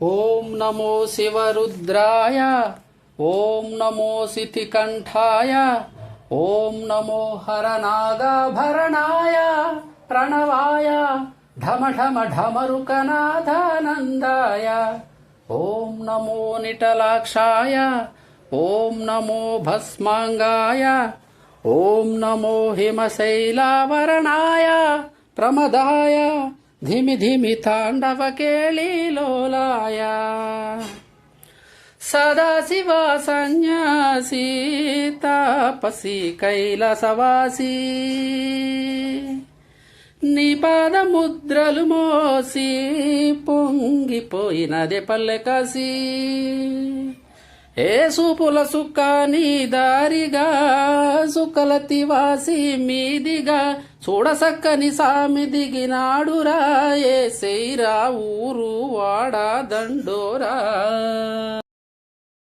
ఓం నమో శివరుద్రాయ, ఓం నమో శితికంఠాయ, ఓం నమో హరనాగాభరణాయ ప్రణవాయ ఢమ ఢమ ఢమరుకనాథానందాయ. ఓం నమో నిటలాక్షాయ, ఓం నమో భస్మాంగాయ, ఓం నమో హిమశైలావరణాయ ప్రమదాయ ధిమి ధిమి తాండవ కేళీలోలాయ. సదాశివ సన్యాసి తాపసి కైలాసవాసి, నీ పాదముద్రలు మోసి పొంగిపోయినదే పల్లెకాసి. ఏ సూపుల సుక్క నీ దారిగా, సుకలతివాసి మీదిగా, చూడసక్కని సామి దిగినాడురా. ఏ శైరా ఊరు వాడా దండోరా.